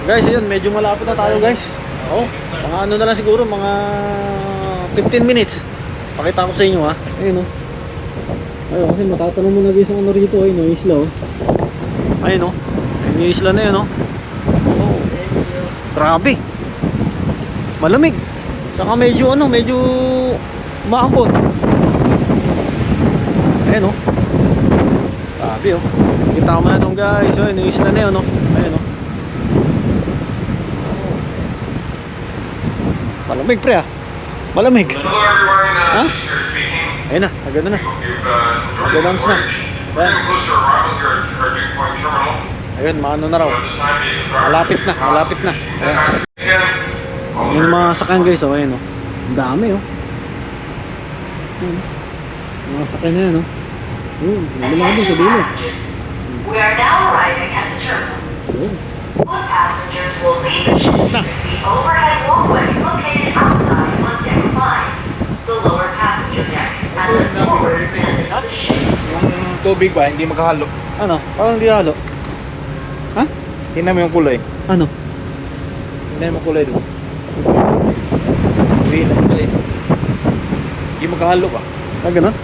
Guys, yun, medyo malapit na tayo guys. Oh, mga ano na lang siguro, mga 15 minutes. Pakita ko sa inyo ha. Ayun oh. Ayun, kasi matatanong mo na guys ang ano rito. Ayun oh, isla oh. Ayun oh. Ayun yung isla na yun oh. Oh, grabe. Malamig. Saka medyo ano, medyo maambon. Ayun oh. Grabe oh. Kita mo na nung guys. Ayun yung isla na yun oh. Ayun oh. Malamig pre ah. Malamig. Ha? Ayun na, agad na. Mag-announce na. Ayan. Ayun, maano na raw. Malapit na, malapit na. Ayan. Yung mga sakyan guys, oh, ayun oh. Ang dami oh. Ayun. Mga sakyan na yan oh. Ayun, nalimang doon sa dulo. We are now arriving at the terminal. Ayun. All passengers will leave the ship through the overhead walkway located outside on deck 5, the lower passenger deck, at the forward end of the ship. Yung tubig ba, hindi magkahalo. Ano? Parang di halo. Ha? Tingnan mo yung kulay. Ano? Tingnan mo yung kulay doon. Green ang kulay. Hindi magkahalo ba? Ah, gano'n?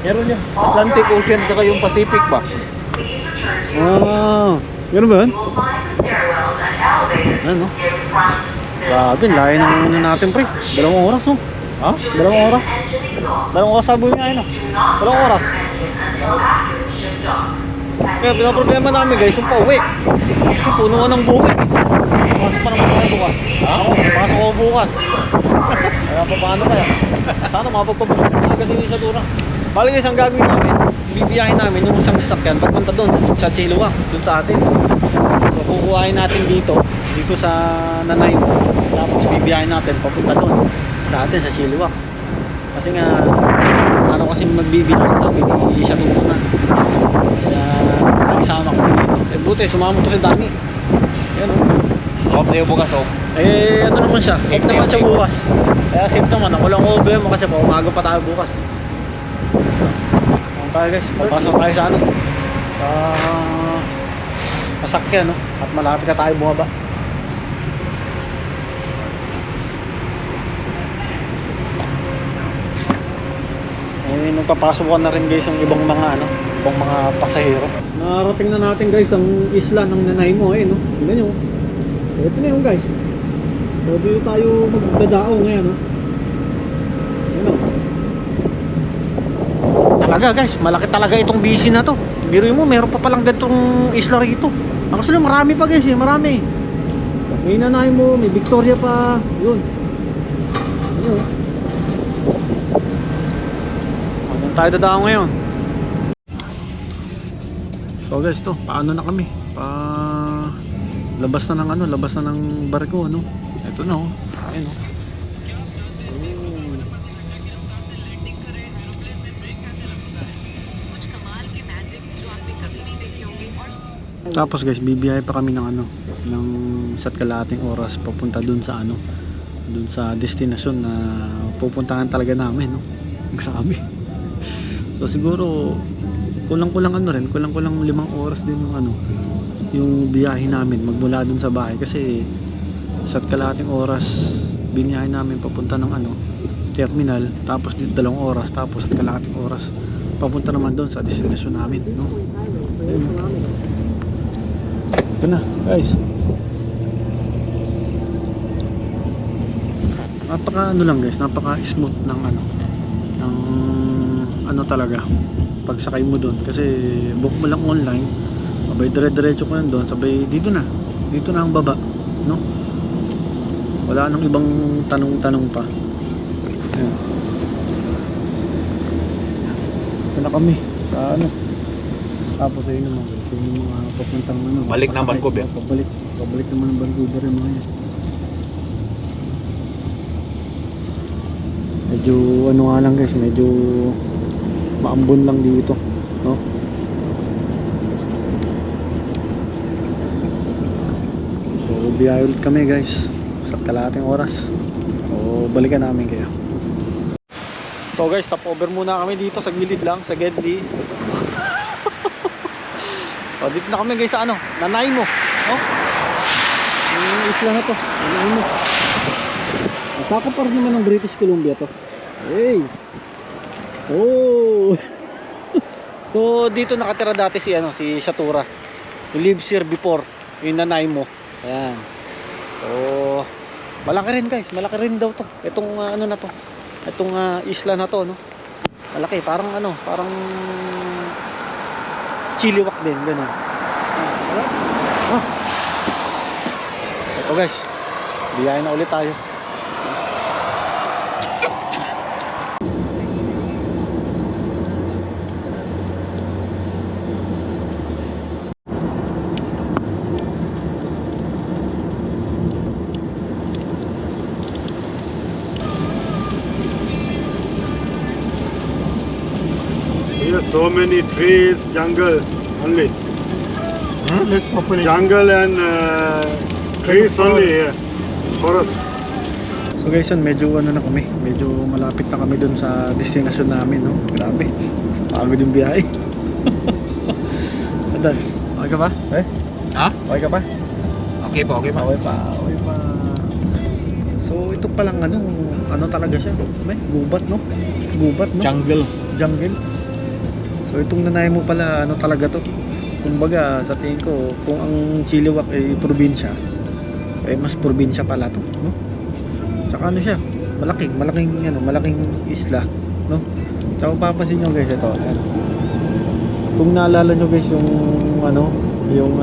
Meron yan. Atlantic Ocean at saka yung Pacific ba? Please return to your Ah, gano'n ba yun? You will find the stairwells and elevators Ano? near the front. Grabe, layo ng ano natin pre. 2 oras oh. Ha? 2 oras. 2 oras sabi niya ano. 2 oras. Kaya pinaproblema namin guys yung pauwi. Kasi puno nga ng buhay. Pasok pa naman tayo bukas. Ha? Oo, pasok ako bukas. Kaya pa paano kaya? Sana mapagpabukas na kasi yung isatura. Bali guys, ang gagawin namin, bibiyahin namin yung isang sasakyan papunta doon sa Chilliwack, doon sa atin. So kukuhain natin dito sa Nanay mo. Tapos bibiyahin natin papunta doon sa atin sa Chilliwack. Kasi nga ano kasi magbibiyahe sabi hindi siya tutunan. Kaya nagsama ko dito. Eh buti sumama to si Danny. Yan oh. Off na yung bukas oh. Eh ano naman siya, safe Safe naman na siya yun. bukas. Kaya safe naman, ako lang over mo kasi pa umaga pa tayo bukas. Ano tayo guys, papasok tayo sa ano, sa sasakyan no, at malapit na tayo bumaba. Eh nagpapasok na rin guys yung ibang mga ano, ibang mga pasahero. Narating na natin guys ang isla ng Nanay mo no. Tingnan niyo. Ito na yung guys. Pwede tayo magdadao ngayon no. Ayun o. Talaga guys, malaki talaga itong busy na to. Biruin mo, meron pa palang ganitong isla rito. Actually marami pa guys marami. May Nanay mo, may Victoria pa. Yun. Ayun o. Hanggang tayo dadao ngayon. So guys to, paano na kami? Labas na ng ano, labas na ng barko ano. Ito na oh. Ayun oh. Tapos guys, bibiyahe pa kami ng ano, ng isa't kalahating oras papunta dun sa ano, dun sa destinasyon na pupuntahan talaga namin no. Grabe. So siguro kulang-kulang ano rin, kulang-kulang 5 oras din yung ano, yung biyahe namin magmula dun sa bahay kasi isa't kalahating oras biniyahe namin papunta ng ano, terminal, tapos dito 2 oras, tapos at kalahating oras papunta naman dun sa destinasyon namin no. Ayun. Ito na guys, napaka ano lang guys, napaka smooth ng ano, ng ano talaga pagsakay mo doon kasi book mo lang online, sabay dire-diretso ko doon, sabay dito na ang baba no, wala nang ibang tanong-tanong pa. Ayan. Ito na kami sa ano, tapos ayun naman guys, yun yung mga papuntang ano, Balik na pasakay, Vancouver. pabalik naman ng Vancouver yung mga yan. Medyo ano nga lang guys, medyo maambon lang dito no. So biyahe ulit kami guys sa kalahating oras, so balikan namin kayo. So guys, stop over muna kami dito sa gilid lang, sa Gedli. O, dito na kami guys sa ano, Nanaimo. Oh. Yung isla na to, Nanaimo. Sakop pa rin naman ng British Columbia to. Hey! Oh! So, dito nakatira dati si, ano, si Shatura. He lives here before, in Nanaimo. Ayan. So, malaki rin guys, malaki rin daw to. Itong ano na to. Itong isla na to, no. Malaki, parang ano, parang Chilliwack din, ganun. Ito guys, biyahe na ulit tayo. Here so many trees, jungle only. Less population. Jungle and trees only here. Forest. So guys, yun, medyo ano na kami, medyo malapit na kami dun sa destination namin, no? Grabe, pagod yung biyahe. Adan, okay ka ba? Eh? Ha? Okay ka ba? Okay pa, okay pa. Okay pa, okay pa. So ito palang ano talaga siya, may gubat, no? Gubat, no? Jungle. Jungle. So itong Nanaimo pala, ano talaga to? Kumbaga, sa tingin ko, kung ang Chilliwack ay probinsya, eh mas probinsya pala to, no? Tsaka ano siya, malaking isla, no? Tsaka papasin nyo guys, ito, ayan. Kung naalala nyo guys yung yung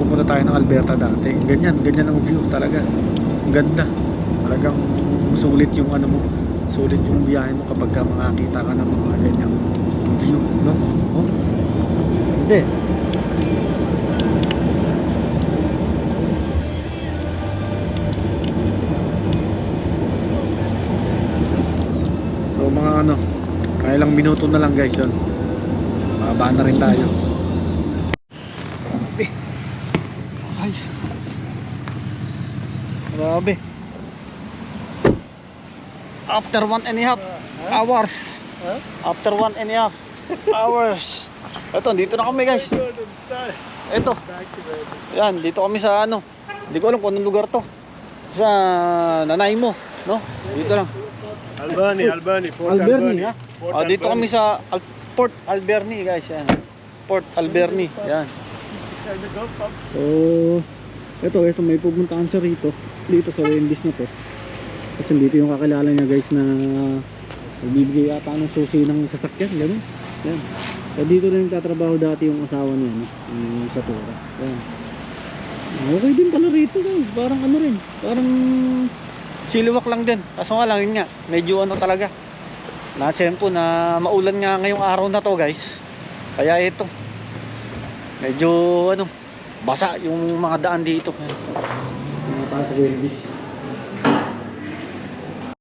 pupunta tayo ng Alberta dati, ganyan ang view talaga, ang ganda, talagang sulit yung sulit yung biyahe mo kapag ka makakita ka ng mga ganyang view, no? Oh? Hindi. So mga ilang minuto na lang guys yun. Mababa na rin tayo. Grabe. Guys. Grabe. After 1.5 hours. After 1.5 hours. Ito, dito na kami guys. Ito. Yan, dito kami sa hindi ko alam kung anong lugar to. Sa Nanaimo, no? Dito lang. Albany, Fort Alberni, ha? Fort Oh, dito kami sa Port Alberni, guys, yan. Port Alberni, yan. So, ito may pupuntahan siya rito. Dito sa Wendy's na to. Kasi dito yung kakilala niya, guys, na bibigay ata ng susi ng sasakyan, gano'n. Yan. So, dito rin nagtatrabaho dati yung asawa niya, no? Yung Shatura. Yan. Okay din pala rito, guys. Parang rin. Parang Chilliwack lang din. Kaso nga lang, yun nga. Medyo talaga. Na-tsempo na maulan nga ngayong araw na to, guys. Kaya ito. Medyo basa yung mga daan dito. Para sa Wendy's.